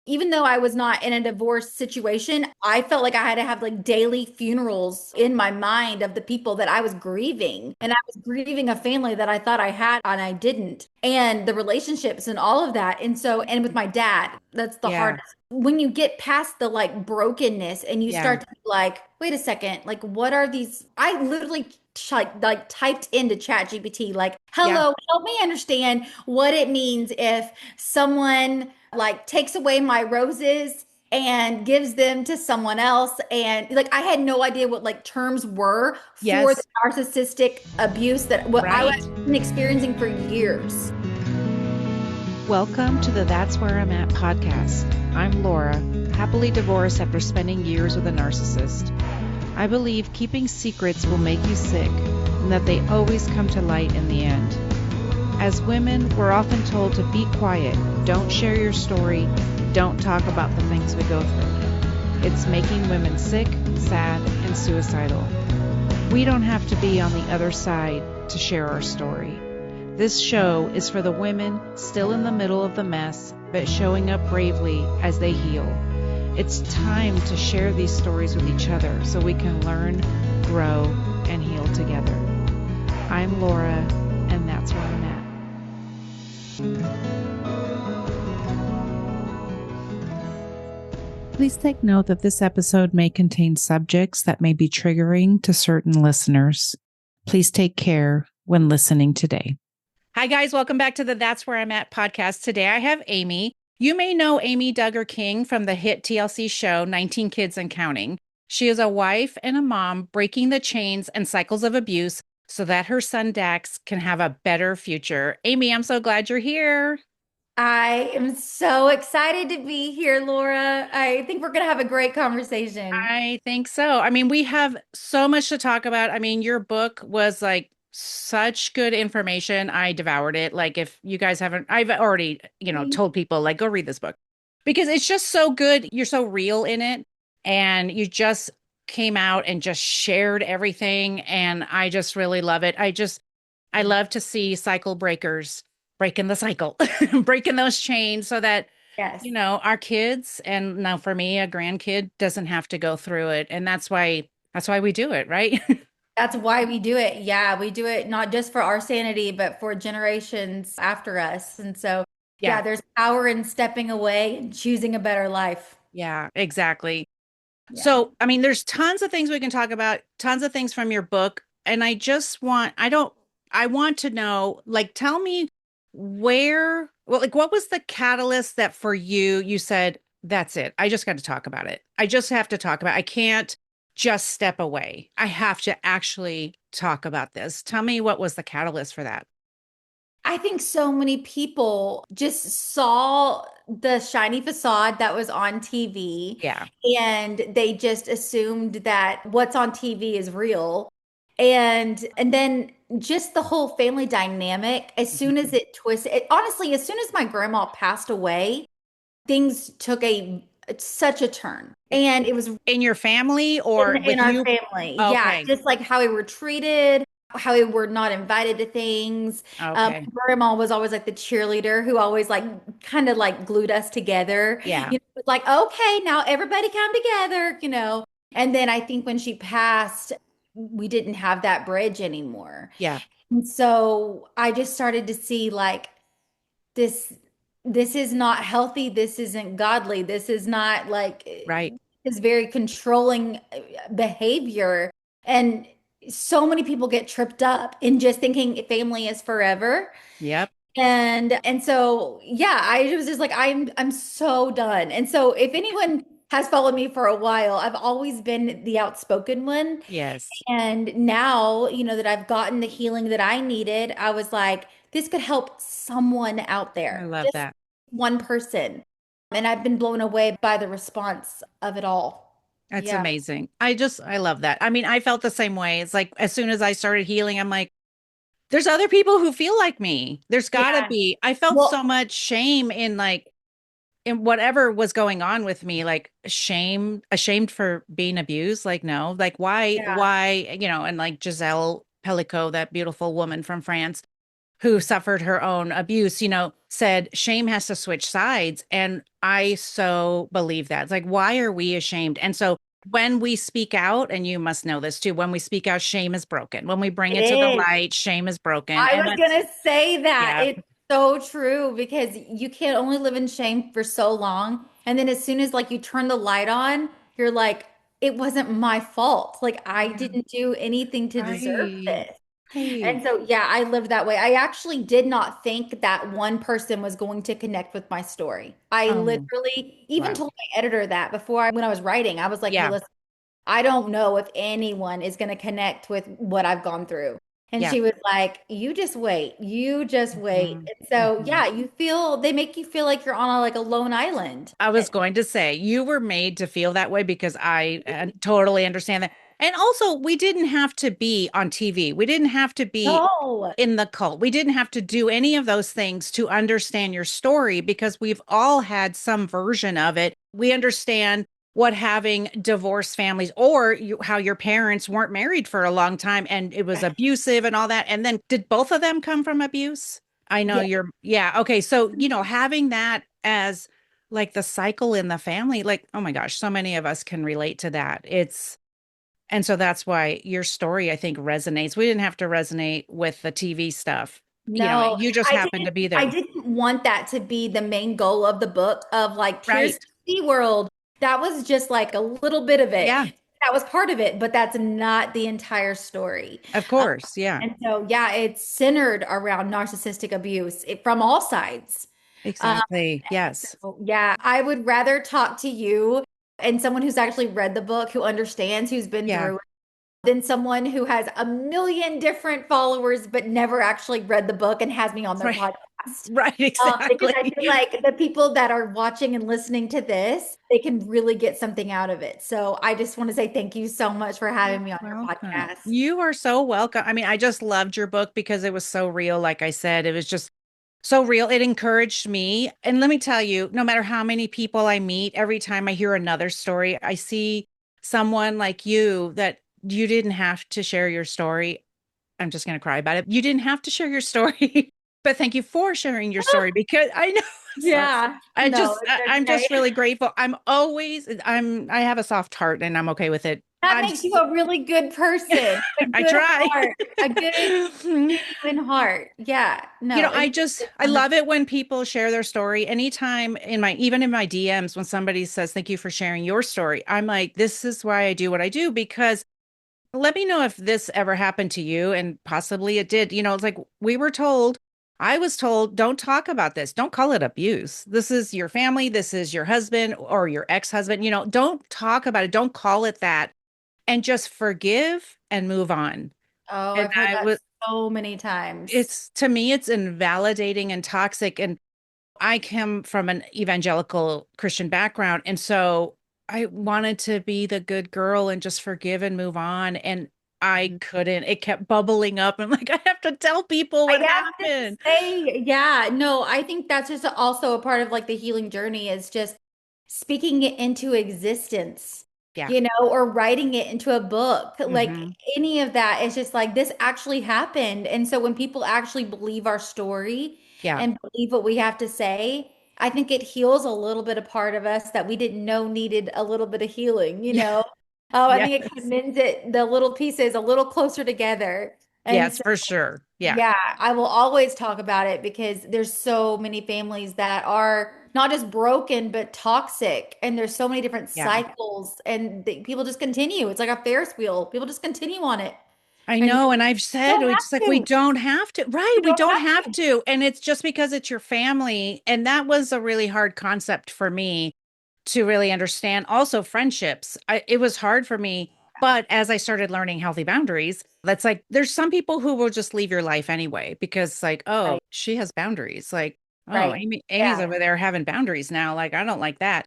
even though I was not in a divorce situation, I felt like I had to have like daily funerals in my mind of the people that I was grieving. And I was grieving a family that I thought I had and I didn't. And the relationships and all of that. And so, and with my dad, that's the Yeah. hardest. When you get past the like brokenness and you Yeah. start to be like, wait a second, like what are these? I literally like typed into ChatGPT like, Yeah. hello, help me understand what it means if someone like takes away my roses and gives them to someone else. And like I had no idea what like terms were for the Yes. narcissistic abuse that what I was Right. experiencing for years. Welcome to the That's Where I'm At podcast. I'm Laura, happily divorced after spending years with a narcissist. I believe keeping secrets will make you sick and that they always come to light in the end. As women, we're often told to be quiet, don't share your story, don't talk about the things we go through. It's making women sick, sad, and suicidal. We don't have to be on the other side to share our story. This show is for the women still in the middle of the mess, but showing up bravely as they heal. It's time to share these stories with each other so we can learn, grow, and heal together. I'm Laura, and that's where I'm at. Please take note that this episode may contain subjects that may be triggering to certain listeners. Please take care when listening today. Hi, guys. Welcome back to the That's Where I'm At podcast. Today I have Amy. You may know Amy Duggar King from the hit TLC show 19 Kids and Counting. She is a wife and a mom breaking the chains and cycles of abuse so that her son Dax can have a better future. Amy, I'm so glad you're here. I am so excited to be here, Laura. I think we're going to have a great conversation. I think so. I mean, we have so much to talk about. I mean, your book was like such good information. I devoured it. Like, if you guys haven't, I've already, told people, like, go read this book because it's just so good. You're so real in it. And you just came out and just shared everything. And I just really love it. I love to see cycle breakers breaking the cycle, breaking those chains so that Yes. our kids and now for me, a grandkid doesn't have to go through it. And that's why we do it, right? That's why we do it. Yeah, we do it not just for our sanity, but for generations after us. And so, Yeah. yeah, there's power in stepping away and choosing a better life. Yeah, exactly. Yeah. So, I mean, there's tons of things we can talk about, tons of things from your book. And I want to know, like, tell me what was the catalyst that for you, you said, that's it. I just got to talk about it. I just have to talk about it. I can't just step away. I have to actually talk about this. Tell me what was the catalyst for that? I think so many people just saw the shiny facade that was on TV Yeah. and they just assumed that what's on TV is real. And then just the whole family dynamic, as soon as it twisted, honestly, as soon as my grandma passed away, things took a such a turn. And it was In your family or in with our you? family. Yeah, Okay. just like how we were treated, how we were not invited to things. Okay. Grandma was always like the cheerleader who always like kind of like glued us together. Yeah. It was like, okay, now everybody come together. And then I think when she passed, we didn't have that bridge anymore. Yeah. And so I just started to see like this this is not healthy, this isn't godly, this is not like Right. is very controlling behavior. And so many people get tripped up in just thinking family is forever. Yep. And so yeah, I was just like I'm so done. And so if anyone has followed me for a while, I've always been the outspoken one. Yes. And now, that I've gotten the healing that I needed, I was like, this could help someone out I there, love just that. one person. And I've been blown away by the response of it all. That's Yeah. amazing. I love that. I mean, I felt the same way. It's like as soon as I started healing, I'm like, there's other people who feel like me. There's gotta Yeah. be. I felt so Well, much shame in whatever was going on with me, like ashamed for being abused. Like, no, like yeah. why, and like Giselle Pellico, that beautiful woman from France. who suffered her own abuse, said shame has to switch sides. And I so believe that. It's like, why are we ashamed? And so when we speak out, and you must know this too, when we speak out, shame is broken. When we bring It it to the is. light, shame is broken. I And was that's, gonna say that. yeah. It's so true because you can't only live in shame for so long. And then as soon as like you turn the light on, you're like, it wasn't my fault. Like I Yeah. didn't do anything to deserve Right. this. Right. And so, yeah, I lived that way. I actually did not think that one person was going to connect with my story. I Oh, literally even wow. told my editor that when I was writing, I was like, hey, Yeah. listen, I don't know if anyone is going to connect with what I've gone through. And Yeah. she was like, you just wait. You just wait. Mhm. And so, Mhm. yeah, they make you feel like you're on like a lone island. I was going to say you were made to feel that way because I totally understand that. And also, we didn't have to be on TV. We didn't have to be No. in the cult. We didn't have to do any of those things to understand your story because we've all had some version of it. We understand what having divorced families or how your parents weren't married for a long time and it was abusive and all that. And then did both of them come from abuse? I know Yeah. yeah. Okay. So, having that as like the cycle in the family, like, oh my gosh, so many of us can relate to that. And so that's why your story, I think, resonates. We didn't have to resonate with the TV stuff. No, You just happened to be I there. didn't want that to be the main goal of the book of like, here's Right. the world. That was just like a little bit of it. Yeah, That was part of it, but that's not the entire story. of Um, course. Yeah, and so, yeah, it's centered around narcissistic abuse from all sides. Um, exactly. Yes. so, yeah, I would rather talk to you and someone who's actually read the book, who understands, who's been Yeah. through it, than someone who has a million different followers but never actually read the book and has me on their Right. podcast. Right. Because I Exactly. feel like the people that are watching and listening to this, they can really get something out of it. So I just want to say thank you so much for You're having me on your welcome. podcast. You are so welcome. I mean, I just loved your book because it was so real. Like I said, it was just so real. It encouraged me. And let me tell you, no matter how many people I meet, every time I hear another story, I see someone like you that you didn't have to share your story. I'm just going to cry about it. You didn't have to share your story, but thank you for sharing your story because I know Yeah, no, it's I'm okay. just really grateful. I have a soft heart and I'm okay with it. That I'm makes you just, a really good person, a I good try. heart, a good genuine heart. Yeah, no, it's I wonderful. love it when people share their story. Anytime even in my DMs, when somebody says, thank you for sharing your story, I'm like, this is why I do what I do because let me know if this ever happened to you. And possibly it did. It's like I was told, don't talk about this. Don't call it abuse. This is your family. This is your husband or your ex-husband. Don't talk about it. Don't call it that and just forgive and move on. Oh, And I've heard I that was, so many times. it's to me, it's invalidating and toxic. And I come from an evangelical Christian background. And so I wanted to be the good girl and just forgive and move on. And I couldn't. It kept bubbling up. I'm like, I have to tell people I what have to happened. say, yeah, no, I think that's just also a part of like the healing journey is just speaking it into existence, Yeah. or writing it into a book. Like Hmm. any of that is just like this actually happened. And so when people actually believe our story Yeah. and believe what we have to say, I think it heals a little bit of part of us that we didn't know needed a little bit of healing, you Yeah. know? Oh, I Yes. think it kind of mends the little pieces a little closer together. And Yes, for sure. Yeah. yeah, I will always talk about it because there's so many families that are not just broken, but toxic. And there's so many different Yeah. cycles, and people just continue. It's like a Ferris wheel. People just continue on it. I And know. And I've you said, don't it's like, have we to. don't have to. Right. You We don't don't have have to. to. And it's just because it's your family. And that was a really hard concept for me to really understand. Also, friendships. It was hard for me. But as I started learning healthy boundaries, that's like, there's some people who will just leave your life anyway because, like, oh, Right, she has boundaries. Like, oh, right. Amy's Yeah. over there having boundaries now. Like, I don't like that.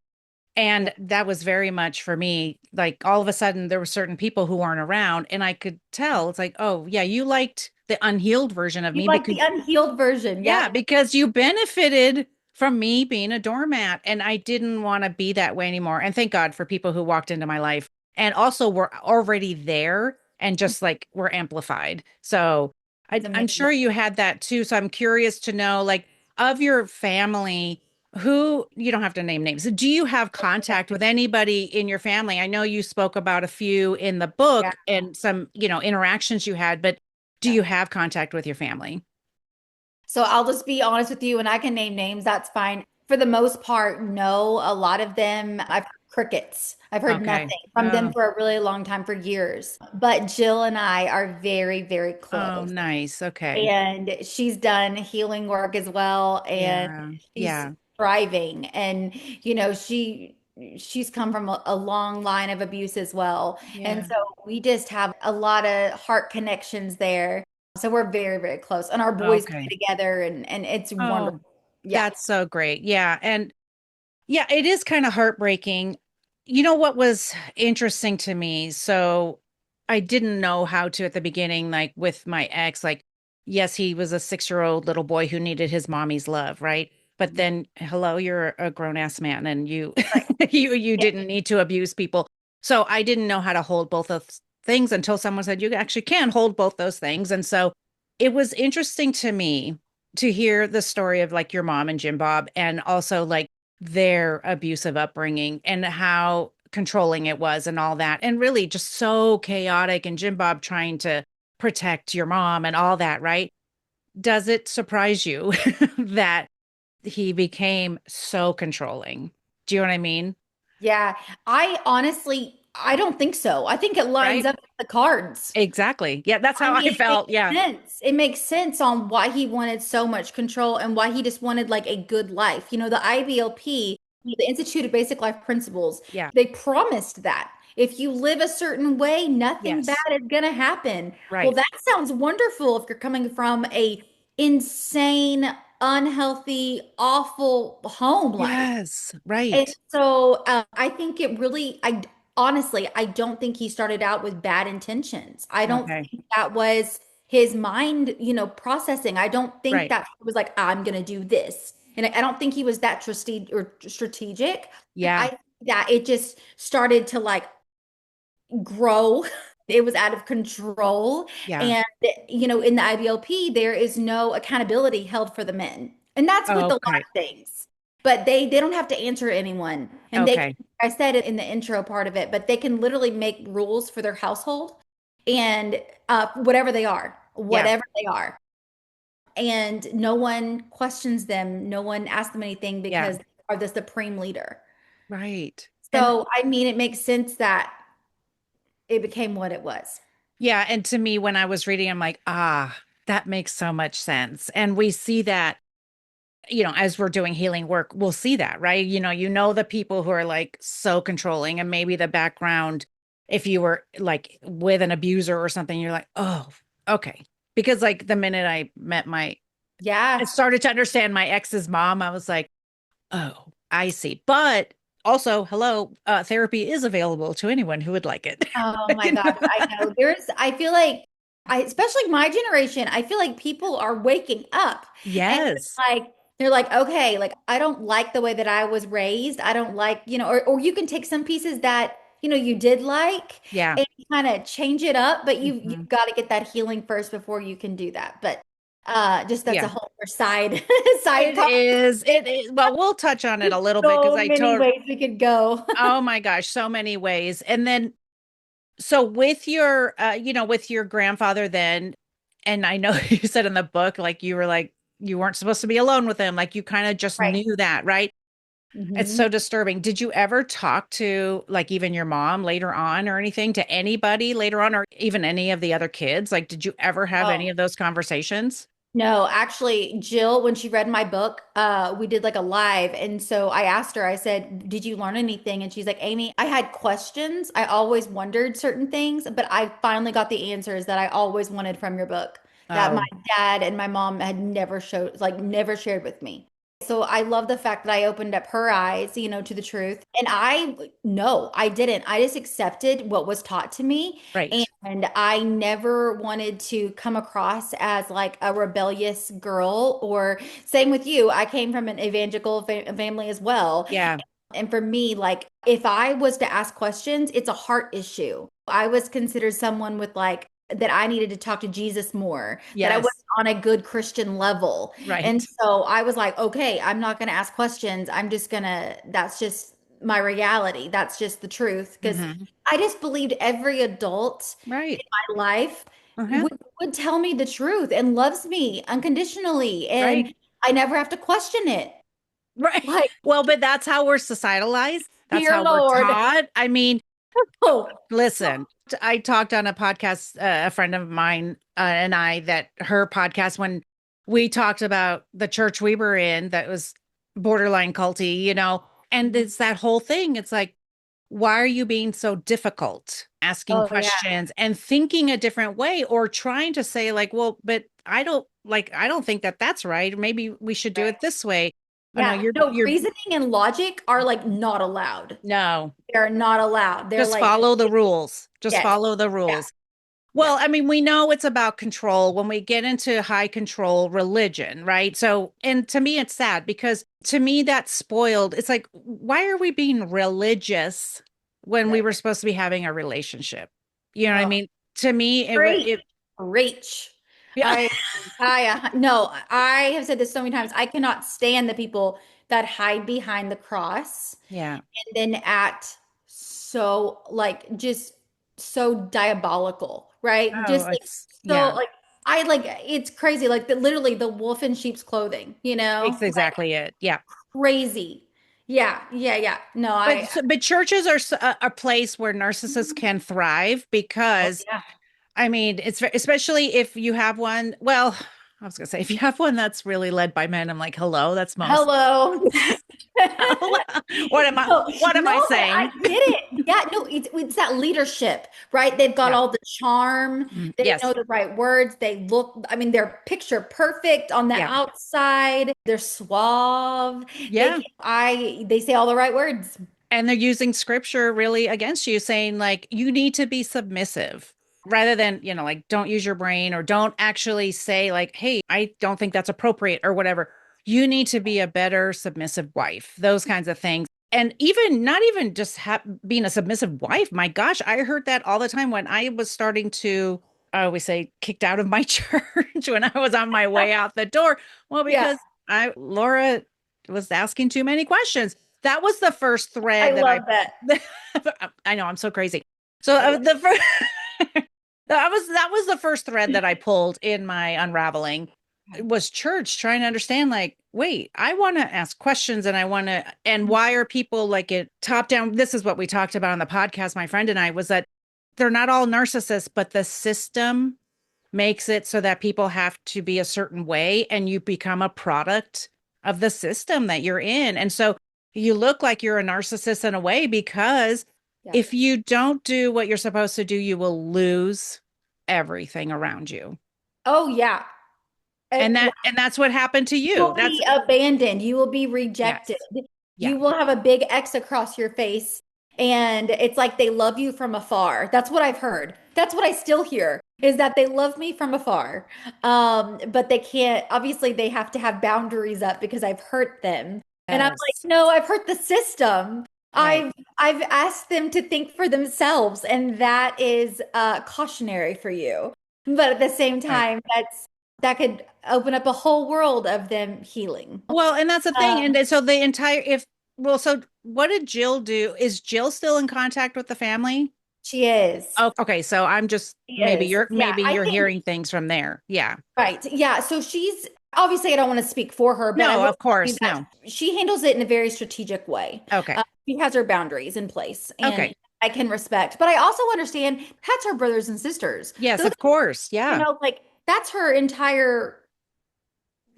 Yeah. And that was very much for me. Like, all of a sudden, there were certain people who weren't around, and I could tell it's like, oh, yeah, you liked the unhealed version of You me like because the unhealed version. yeah, Yep. because you benefited from me being a doormat and I didn't want to be that way anymore. And thank God for people who walked into my life and also were already there and just like were amplified. So It's I'm amazing. sure you had that too. So I'm curious to know, like, of your family, who, you don't have to name names. Do you have contact with anybody in your family? I know you spoke about a few in the Yeah. book and some, interactions you had, but do you have contact with your family? So I'll just be honest with you, and I can name names, that's fine. For the most part, no. A lot of them, I've heard crickets. I've heard Okay. nothing from them Oh, for a really long time, for years. But Jill and I are very, very oh, close. nice. Okay. And she's done healing work as well, and Yeah. she's Yeah. thriving. And she's come from a long line of abuse as well. And Yeah. so we just have a lot of heart connections there. So we're very, very close. And our boys play Okay. together, and it's Oh, wonderful. Yeah. that's so great. Yeah. And yeah, it is kind of heartbreaking. You know what was interesting to me? So I didn't know how to at the beginning, like with my ex, like, yes, he was a 6-year-old little boy who needed his mommy's love, right? But then, hello, you're a grown-ass man and you Right. you Yeah. didn't need to abuse people. So I didn't know how to hold both of things until someone said you actually can hold both those things. And so it was interesting to me to hear the story of like your mom and Jim Bob and also like their abusive upbringing and how controlling it was and all that. And really just so chaotic and Jim Bob trying to protect your mom and all that, right? Does it surprise you that he became so controlling? Do you know what I mean? Yeah. I don't think so. I think it lines Right? up with the cards. Exactly. Yeah, that's I how I mean, it felt. makes Yeah. sense. It makes sense on why he wanted so much control and why he just wanted like a good life. The IBLP, the Institute of Basic Life Principles, Yeah. they promised that if you live a certain way, nothing bad Yes. is going to happen. Well, Right. that sounds wonderful if you're coming from a insane, unhealthy, awful home life. Yes. And Right. so I think I honestly, I don't think he started out with bad intentions. I don't Okay. think that was his mind, processing. I don't think Right. that he was like, I'm going to do this. And I don't think he was that strategic. I Yeah. think that it just started to like grow. It was out of control. Yeah. And, in the IBLP, there is no accountability held for the men. And that's with a lot Okay. of things. But they don't have to answer to anyone. And Okay. I said it in the intro part of it, but they can literally make rules for their household and Yeah. whatever they are. And no one questions them. No one asks them anything Yeah. because they are the supreme leader. Right. And So, I mean, it makes sense that it became what it was. yeah, and to me, when I was reading, I'm like, that makes so much sense. And we see that, as we're doing healing work, we'll see that, right? The people who are like so controlling and maybe the background, if you were like with an abuser or something, you're like, oh, okay. Because like the minute I Yeah. started to understand my ex's mom, I was like, oh, I see. But also, hello, therapy is available to anyone who would like it. Oh my You gosh, know? I know. I feel like especially my generation, I feel like people are waking up and Yes. they're like, okay, like I don't like the way that I was raised. I don't like, or you can take some pieces that, you did like Yeah. and kind of change it up, but Mhm. you've got to get that healing first before you can do that. But just that's a Yeah. whole other side side It talk. is. It is. Well, we'll touch on it a little bit because So I many told, ways we could go. oh my gosh, so many ways. And then, so with your grandfather then, and I know you said in the book, like you were like, you weren't supposed to be alone with him. Like you kind of just Right. knew that, right? It's Hmm. so disturbing. Did you ever talk to like even your mom later on or anything to anybody later on or even any of the other kids? Like, did you ever have any Oh. of those conversations? No, actually, Jill, when she read my book, we did like a live. And so I asked her, I said, did you learn anything? And she's like, Amy, I had questions. I always wondered certain things, but I finally got the answers that I always wanted from your book that my Oh, dad and my mom had never shared with me. So I love the fact that I opened up her eyes, to the truth. And no, I didn't. I just accepted what was taught to me. right. And I never wanted to come across as like a rebellious girl, or same with you. I came from an evangelical family as well. Yeah. And for me, like if I was to ask questions, it's a heart issue. I was considered someone with like that I needed to talk to Jesus more, that I wasn't Yes. on a good Christian level. And Right. so I was like, okay, I'm not going to ask questions. I'm just going to, that's just my reality. That's just the truth. Because Hmm. I just believed every adult Right. in my life Uh-huh. would tell me the truth and loves me unconditionally. Right. And I never have to question it. Right. Like, Well, but that's how we're societalized. That's dear how we're Lord. taught. I mean, Oh, listen, I talked on a podcast, a friend of mine and I, that her podcast, when we talked about the church we were in that was borderline culty, and it's that whole thing. It's like, why are you being so difficult, asking oh yeah. questions and thinking a different way, or trying to say, like, well, but I don't think that that's right. Maybe we should do Right. it this way. Oh, no, Yeah. No, reasoning and logic are like not allowed. no, They're not allowed. They're just like, follow the rules. Just yes. follow the Yeah. rules. Yeah. Well, I mean, we know it's about control when we get into high control religion, right? So, and to me, it's sad because to me, that's spoiled. It's like, why are we being religious when we Right. were supposed to be having a relationship? You know what I Oh, mean? To me, great. it Reach. yeah, No, I have said this so many times. I cannot stand the people that hide behind the cross yeah. and then act so like just so diabolical, right? Oh, Just like it's, so yeah, like I like it's crazy. Like literally the wolf in sheep's clothing, it's like exactly it. Yeah. crazy. Yeah, yeah, yeah. No, But churches are a place where narcissists can thrive oh because yeah. I mean, especially if you have one. Well, I was gonna say if you have one that's really led by men, I'm like, hello, that's most. Hello. What am I? No, What am I no, but I saying? get it. Yeah, no, it's that leadership, right? They've got Yeah. all the charm. Mm, They know yes. the right words. They look, I mean, they're picture perfect on the Yeah. outside. They're suave. Yeah. They say all the right words. And they're using scripture really against you, saying like you need to be submissive rather than, like don't use your brain or don't actually say like, hey, I don't think that's appropriate or whatever. You need to be a better submissive wife, those kinds of things. And even not even just being a submissive wife. My gosh, I heard that all the time when I was starting to, I always say, kicked out of my church when I was on my way out the door. Well, Yeah, because Laura was asking too many questions. That was the first I thread that love that. I know I'm so crazy. So I love the first that was the first thread that I pulled in my unraveling. It was church, trying to understand like, wait, I want to ask questions and I want to, and why are people like it top down? This is what we talked about on the podcast, my friend and I, was that they're not all narcissists, but the system makes it so that people have to be a certain way and you become a product of the system that you're in. And so you look like you're a narcissist in a way because yeah. if you don't do what you're supposed to do, you will lose everything around you. Oh yeah. And Yeah. that's what happened to You you. will That's be abandoned. You will be rejected. yes. Yeah. You will have a big X across your face. And it's like they love you from afar. That's what I've heard. That's what I still hear is that they love me from afar. But they can't, obviously, they have to have boundaries up because I've hurt them. And I'm like, Yes. no, I've hurt the system. Right. I've asked them to think for themselves, and that is cautionary for you. But at the same Right. time, that could open up a whole world of them healing. Well, and that's the thing. Um, And so the entire if well, so what did Jill do? Is Jill still in contact with the family? she is. Oh, okay. So I'm just She is. Yeah, maybe I you're think hearing things from there. Yeah. right. Yeah, so she's obviously I don't want to speak for her, but I No, will of say course. that No. she handles it in a very strategic way. Okay. She has her boundaries in place, and Okay. I can respect. But I also understand that's her brothers and sisters. Yes, Those, of course. Yeah. like that's her entire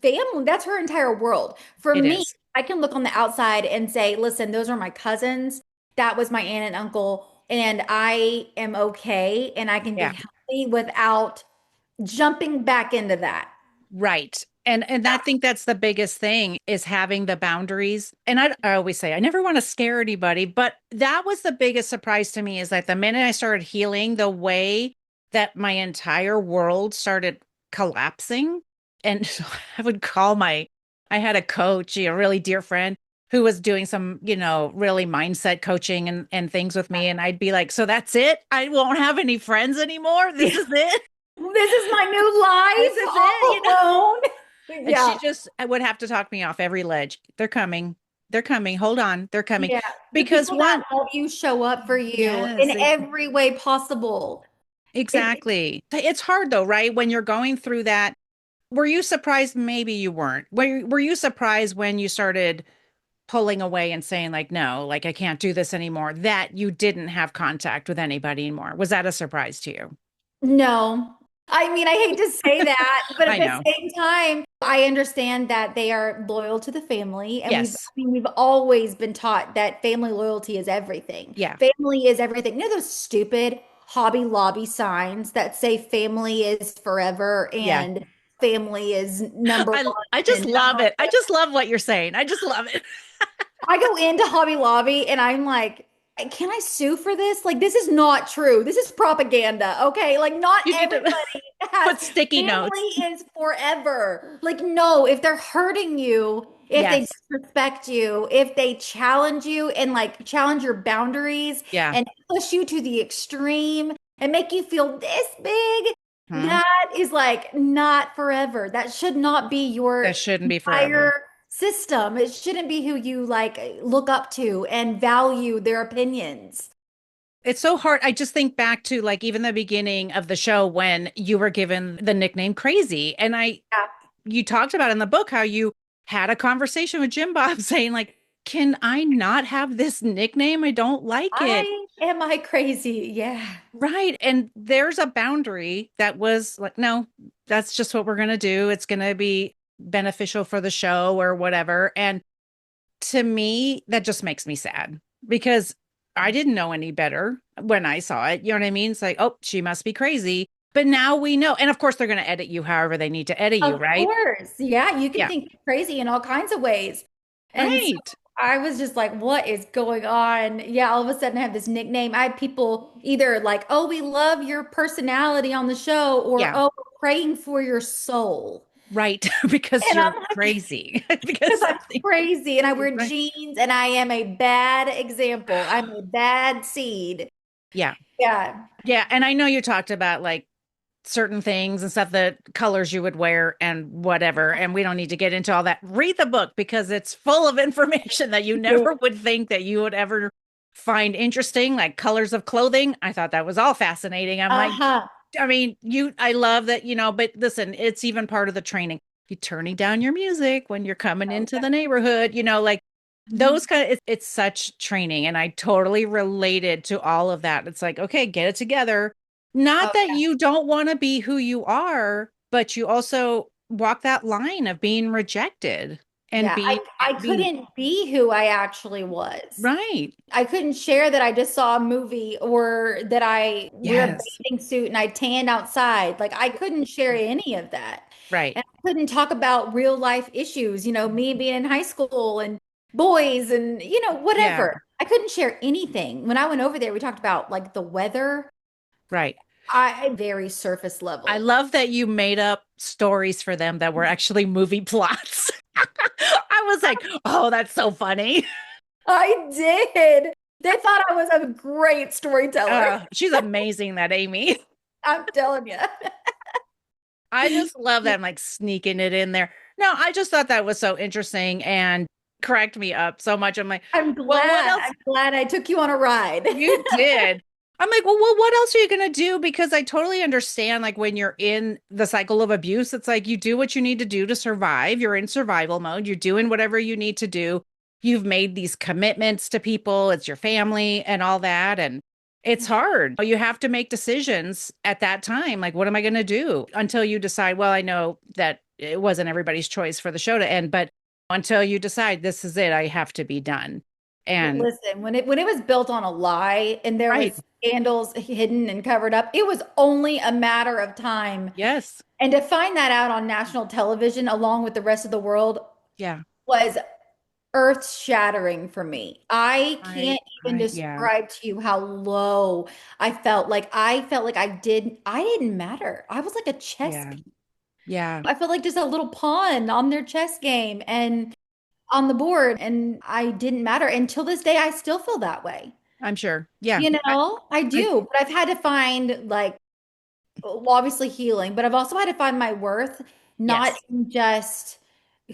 family. That's her entire world. For It me, is. I can look on the outside and say, listen, those are my cousins. That was my aunt and uncle, and I am okay, and I can be Yeah. healthy without jumping back into that. Right. And I think that's the biggest thing is having the boundaries. And I always say I never want to scare anybody, but that was the biggest surprise to me is that the minute I started healing, the way that my entire world started collapsing. And so I would call I had a coach, a really dear friend who was doing some, really mindset coaching and things with me. And I'd be like, so that's it? I won't have any friends anymore. This Yeah. is it. This is my new This is life it, all alone. And Yeah. I would have to talk me off every ledge. They're coming. They're coming. Hold on. They're coming. Yeah. The Because people that one, love you show up for you in yes, every way possible. It, exactly. It's hard though, right? When you're going through that, were you surprised? Maybe you weren't. Were you surprised when you started pulling away and saying like, no, like I can't do this anymore, that you didn't have contact with anybody anymore? Was that a surprise to you? no. I mean, I hate to say that, but at I the know. same time, I understand that they are loyal to the family. And Yes. we've always been taught that family loyalty is everything. Yeah. Family is everything. You know those stupid Hobby Lobby signs that say family is forever Yeah. and family is number one I just and love number it. I just love what you're saying. I just love it. I go into Hobby Lobby and I'm like, can I sue for this? Like, this is not true. This is propaganda. Okay. Like, not You need to everybody has put sticky family notes. is forever. Like, no, if they're hurting you, if they Yes. disrespect you, if they challenge you and like challenge your boundaries Yeah. and push you to the extreme and make you feel this big, Hmm. that is like not forever. That should not be That your shouldn't be forever. entire system. It shouldn't be who you like look up to and value their opinions. It's so hard. I just think back to like even the beginning of the show when you were given the nickname Crazy. And Yeah. you talked about in the book how you had a conversation with Jim Bob saying, like, can I not have this nickname? I don't like it. Am I crazy? Yeah. Right. And there's a boundary that was like, no, that's just what we're going to do. It's going to be beneficial for the show or whatever. And to me, that just makes me sad because I didn't know any better when I saw it. You know what I mean? It's like, oh, she must be crazy. But now we know. And of course, they're going to edit you however they need to edit you, Of right? course. Yeah, you can Yeah. think you're crazy in all kinds of ways. And so Right. I was just like, what is going on? Yeah, all of a sudden I have this nickname. I had people either like, oh, we love your personality on the show, or Yeah. oh, we're praying for your soul. Right. Because And you're I'm like, crazy. Because because I'm something, crazy and I wear right. jeans and I am a bad example. I'm a bad seed. Yeah. Yeah. Yeah. And I know you talked about like certain things and stuff, the colors you would wear and whatever. And we don't need to get into all that. Read the book because it's full of information that you never would think that you would ever find interesting, like colors of clothing. I thought that was all fascinating. I'm like, Uh-huh. I mean, I love that, but listen, it's even part of the training. You turning down your music when you're coming into the neighborhood, like those it's such training. And I totally related to all of that. It's like, okay, get it together. Not Oh, that you don't want to be who you are, but you also walk that line of being rejected and yeah. I being couldn't be who I actually was. right. I couldn't share that I just saw a movie or that I wear a Yes. bathing suit and I tanned outside. Like I couldn't share any of that. Right. And I couldn't talk about real life issues, me being in high school and boys and, Yeah. whatever. I couldn't share anything. When I went over there, we talked about like the weather. Right. I very surface I level. love that you made up stories for them that were actually movie plots. I was like, oh, that's so funny. I did. They thought I was a great storyteller. She's amazing, that Amy. I'm telling you. I just love that I'm like sneaking it in there. No, I just thought that was so interesting and cracked me up so much. I'm like, I'm well, what glad. else? I'm glad I took you on a ride. You did. I'm like, well, what else are you going to do? Because I totally understand, like, when you're in the cycle of abuse, it's like you do what you need to do to survive. You're in survival mode. You're doing whatever you need to do. You've made these commitments to people, it's your family and all that. And it's hard. You have to make decisions at that time. Like, what am I going to do until you decide? Well, I know that it wasn't everybody's choice for the show to end, but until you decide this is it, I have to be done. And Listen, when it was built on a lie and there right. was scandals hidden and covered up, it was only a matter of time. Yes. And to find that out on national television along with the rest of the world Yeah. was earth-shattering for me. I I, can't even yeah, describe to you how low I felt. Like I felt like I didn't matter. I was like a chess yeah, piece. yeah, I felt like just a little pawn on their chess game. And on the board and I didn't matter. And till this day, I still feel that way. I'm sure. Yeah. You know, I I, do, but I've had to find like, well, obviously healing, but I've also had to find my worth, not yes. in just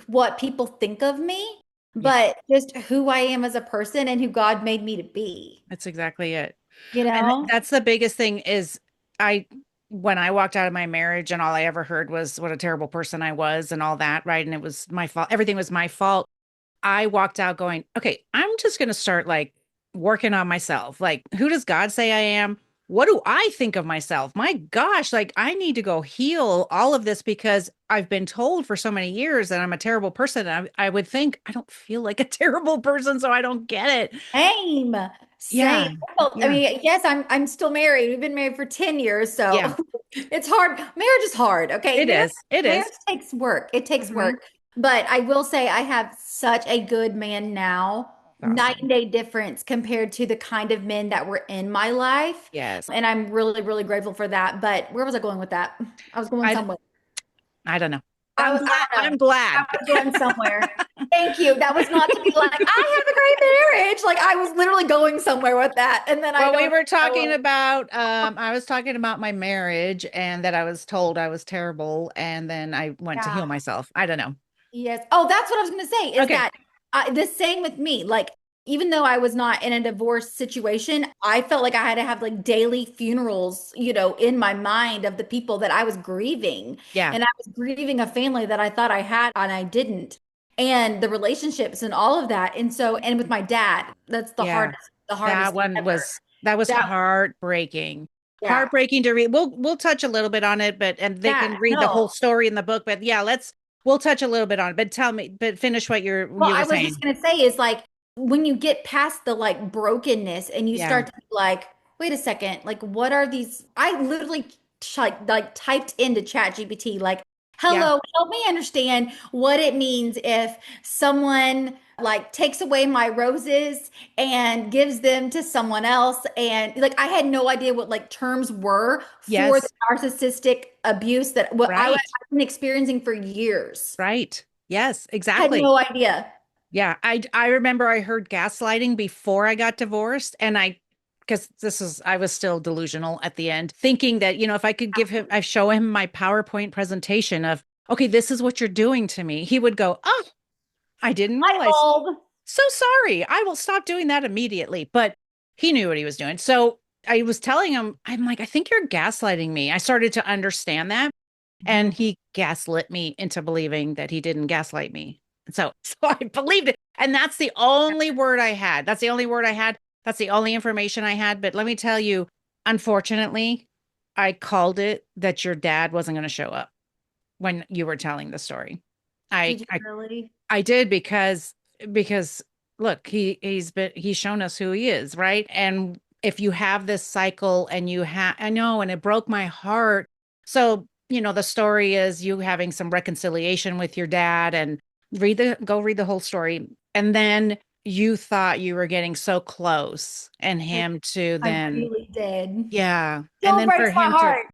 what people think of me, Yeah. but just who I am as a person and who God made me to be, That's exactly it. you And know? that's the biggest thing is I, when I walked out of my marriage and all I ever heard was what a terrible person I was and all that, right? And it was my fault. Everything was my fault. I walked out going, okay, I'm just going to start like working on myself. Like, who does God say I am? What do I think of myself? My gosh, like I need to go heal all of this because I've been told for so many years that I'm a terrible person. I would think I don't feel like a terrible person, so I don't get it. Same, same. Yeah. Well, I Yeah. mean, yes, I'm still married. We've been married for 10 years, Yeah. so it's hard. Marriage is hard. Okay. It is. It Marriage is. takes work. It takes Hmm. work. But I will say I have such a good man now. Night and Awesome. day difference compared to the kind of men that were in my life. Yes. And I'm really, really grateful for that. But where was I going with that? I was going I somewhere. I don't know. I I'm was, glad. I don't know. I'm I glad. was going somewhere. Thank you. That was not to be like, I have a great marriage. Like I was literally going somewhere with that. And then I Well, we don't were know. talking about I was talking about my marriage and that I was told I was terrible and then I went to Yeah. heal myself. I don't know. Yes. Oh, that's what I was going to say is Okay. that the same with me. Like, even though I was not in a divorce situation, I felt like I had to have like daily funerals, in my mind of the people that I was grieving. Yeah. And I was grieving a family that I thought I had and I didn't. And the relationships and all of that. And so, and with my dad, that's Yeah. the hardest ever. That was That, heartbreaking. yeah. Heartbreaking to read. We'll touch a little bit on it, but and they Yeah. can read the whole No. story in the book, but yeah, we'll touch a little bit on it. But tell me, but finish what Well, you were I was just saying. gonna say is like when you get past the like brokenness and you Yeah. start to be like, wait a second, like what are these? I literally like typed into Chat GPT like, Yeah. hello, help me understand what it means if someone like takes away my roses and gives them to someone else. And like I had no idea what like terms were for the Yes. narcissistic abuse that what I've Right. been experiencing for years. Right. Yes, Had exactly. no idea. Yeah, I remember I heard gaslighting before I got divorced and because I was still delusional at the end, thinking that, if I could I show him my PowerPoint presentation of, okay, this is what you're doing to me. He would go, "Oh, I didn't Light realize. bulb. So sorry. I will stop doing that immediately." But he knew what he was doing. So I was telling him, I'm like, I think you're gaslighting me. I started to understand that. And Mhm. he gaslit me into believing that he didn't gaslight me. So I believed it. And that's the only word I had. That's the only word I had. That's the only information I had. But let me tell you, unfortunately, I called it that your dad wasn't going to show up when you were telling the story. I Did you I really? I did because look, he's shown us who he is, right? And if you have this cycle and I know, and it broke my heart. So, the story is you having some reconciliation with your dad and go read the whole story. And then you thought you were getting so close and I, him to I then, really did. yeah. And Still then for breaks my him to, heart.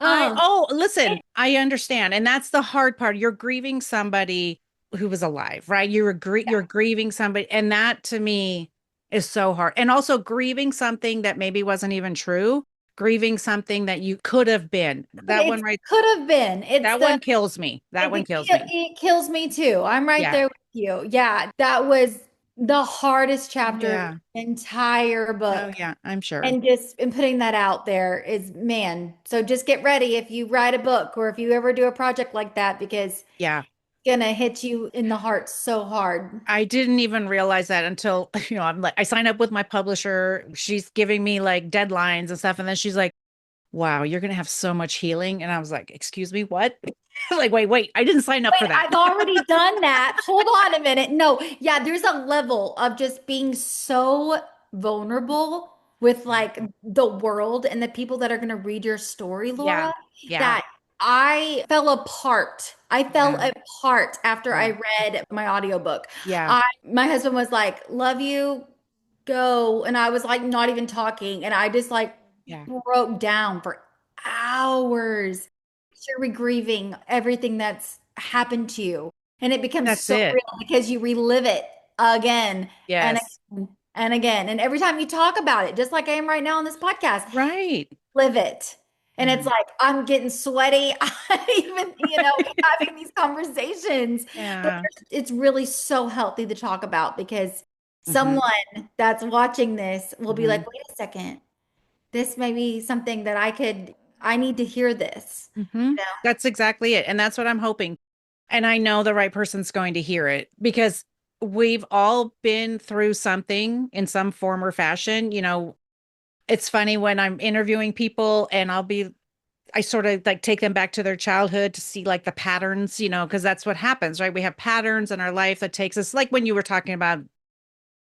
Oh, listen, I understand. And that's the hard part. You're grieving somebody who was alive, right? You're grieving somebody. And that to me is so hard. And also grieving something that maybe wasn't even true, grieving something that you could have been. it's could have been. It's That the one kills me. That one kills me. it kills me too. I'm right Yeah. there with you. Yeah, that was the hardest chapter of Yeah. the entire Oh, book. yeah. I'm sure. And just and putting that out there is man. So just get ready if you write a book or if you ever do a project like that because Yeah. it's gonna hit you in the heart so hard. I didn't even realize that until, I'm like, I signed up with my publisher. She's giving me like deadlines and stuff. And then she's like, wow, you're going to have so much healing. And I was like, excuse me, what? Like, wait, I didn't sign up for Wait, that. I've already done that. Hold on a minute. No, yeah, there's a level of just being so vulnerable with like the world and the people that are going to read your story, Yeah. Laura, Yeah. that I fell apart. I fell Yeah. apart after I Yeah. read my audiobook. Yeah. My husband was like, "Love you, go." And I was like not even talking and I just like Yeah. broke down for hours. You're grieving everything that's happened to you. And it becomes That's so it. real because you relive it again and Yes. again and again. And every time you talk about it, just like I am right now on this podcast, Right. live it. And it's Yeah. like, I'm getting sweaty. Even, having these conversations, but Yeah. it's really so healthy to talk about because Hmm. someone that's watching this will be Hmm. like, wait a second, this may be something that I need to hear this. Hmm. That's exactly it. And that's what I'm hoping. And I know the right person's going to hear it because we've all been through something in some form or fashion. It's funny when I'm interviewing people and I sort of like take them back to their childhood to see like the patterns, because that's what happens, right? We have patterns in our life that takes us, like when you were talking about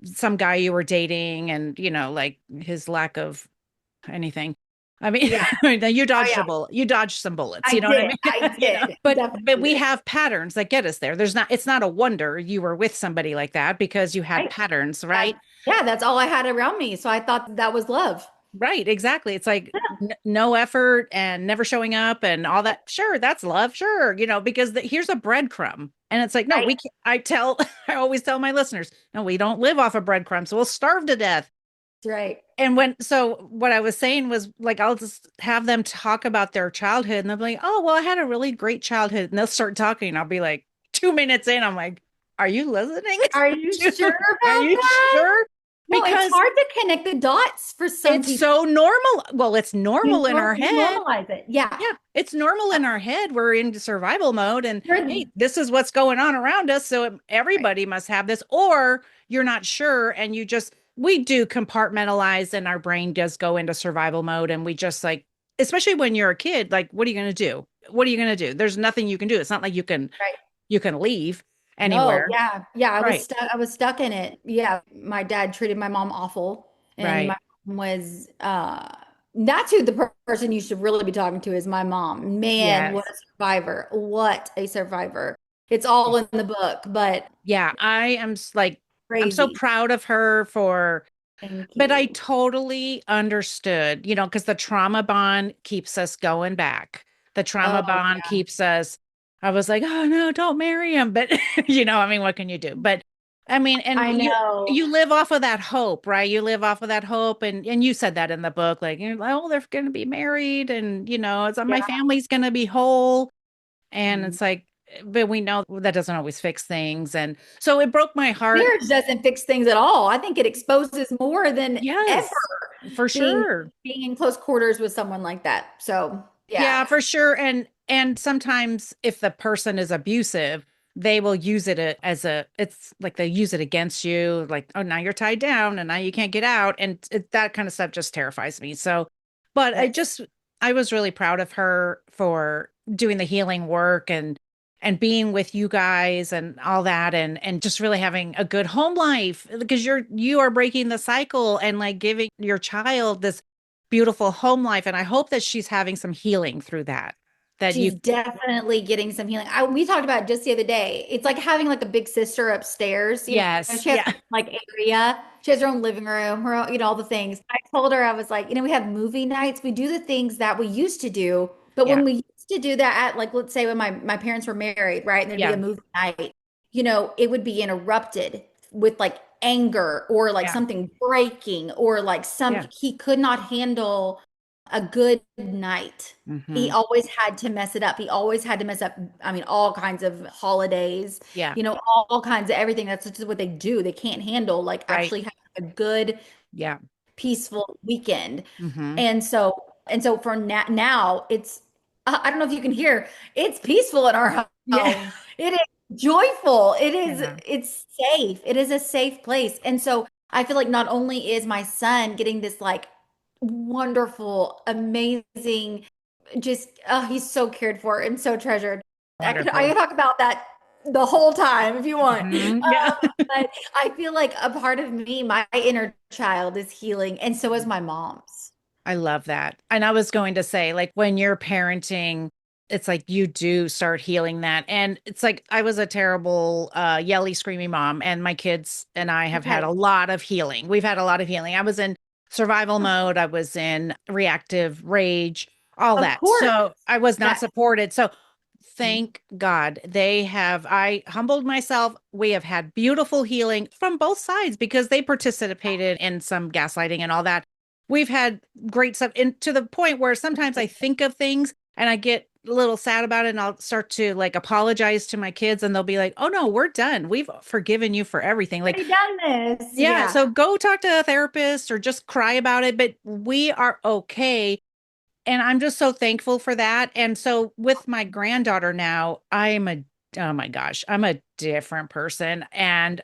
some guy you were dating and, like his lack of anything. I mean, Yeah. Oh yeah. you dodged some bullets, I you know what I did. mean? I did. But we Definitely. have patterns that get us there. It's not a wonder you were with somebody like that because you had Right. patterns, That, right? yeah, that's all I had around me. So I thought that was love. Right, exactly. It's like no effort and never showing up and all that. Sure, that's love. Sure, because here's a breadcrumb. And it's like, no, Right. we can't, I always tell my listeners, no, we don't live off of breadcrumbs. We'll starve to death. That's right. And what I was saying was like, I'll just have them talk about their childhood and they'll be like, oh, well, I had a really great childhood. And they'll start talking. And I'll be like, 2 minutes in, I'm like, are you listening? Are you sure Are about you that? sure? No, it's Because hard to connect the dots for some it's people. so normal. Well, it's normal in our You head. normalize it. Yeah. Yeah, it's normal in our head. We're in survival mode and You're hey, this is what's going on around us. So right. everybody must have this, or you're not sure and we do compartmentalize and our brain does go into survival mode. And we just like, especially when you're a kid, like, what are you going to do? What are you going to do? There's nothing you can do. It's not like Right. you can leave No, anywhere. yeah. Yeah, Right. I was stuck in it. Yeah, my dad treated my mom awful and my Right. mom was that's who the person you should really be talking to is my mom. Man, what Yes. a survivor. What a survivor. It's all in the book, but Yeah. Like, I'm so crazy. proud of her Thank but I you. totally understood, because the trauma bond keeps us going back. The trauma Oh, bond keeps us, I was like, oh no, don't marry him. But, I mean, what can you do? But I mean, and I know. you live off of that hope, right? You live off of that hope. And you said that in the book, like, oh, they're going to be married and, it's Yeah. my family's going to be whole. And it's like, but we know that doesn't always fix things. And so it broke my heart. Marriage doesn't fix things at all. I think it exposes more than ever Yes, for being sure. being in close quarters with someone like that. So, Yeah, yeah. for sure. And sometimes if the person is abusive, they will use it's like they use it against you, like, oh, now you're tied down and now you can't get out. And that kind of stuff just terrifies me. So, but Yes. I was really proud of her for doing the healing work and being with you guys and all that and just really having a good home life because you are breaking the cycle and like giving your child this beautiful home life. And I hope that she's having some healing through that. That you, She's definitely getting some healing. We talked about it just the other day. It's like having like a big sister upstairs. yes, She has yeah, like area. She has her own living room, her own, all the things. I told her, I was like, we have movie nights. We do the things that we used to do. But yeah, when we used to do that at like, let's say when my parents were married, right? And there'd be a yeah, movie night, it would be interrupted with like anger or like yeah, something breaking or like yeah. he could not handle a good night. He Hmm. always had to mess it up. He always had to mess up, I mean, all kinds of holidays, Yeah, all kinds of everything. That's just what they do. They can't handle like right. actually having a good, Yeah. peaceful weekend. Hmm. And so, for now, it's, I don't know if you can hear, it's peaceful in our Yeah. home. It is joyful. Yeah. It's safe. It is a safe place. And so I feel like not only is my son getting this like wonderful, amazing, just he's so cared for and so treasured. I Wonderful. could talk about that the whole time if you want. Hmm. Yeah. But I feel like a part of me, my inner child, is healing, and so is my mom's. I love that. And I was going to say, like, when you're parenting, it's like you do start healing that. And it's like I was a terrible, yelly, screamy mom, and my kids and I have had Okay, a lot of healing. We've had a lot of healing. I was in survival mode, I was in reactive rage, all of that. course. So I was not That supported. So thank God I humbled myself. We have had beautiful healing from both sides because they participated in some gaslighting and all that. We've had great stuff, and to the point where sometimes I think of things and I get a little sad about it, and I'll start to like apologize to my kids, and they'll be like, "Oh no, we're done. We've forgiven you for everything." Like, Already done this. yeah, Yeah. so go talk to a therapist or just cry about it, but we are okay. And I'm just so thankful for that. And so with my granddaughter now, oh my gosh, I'm a different person. And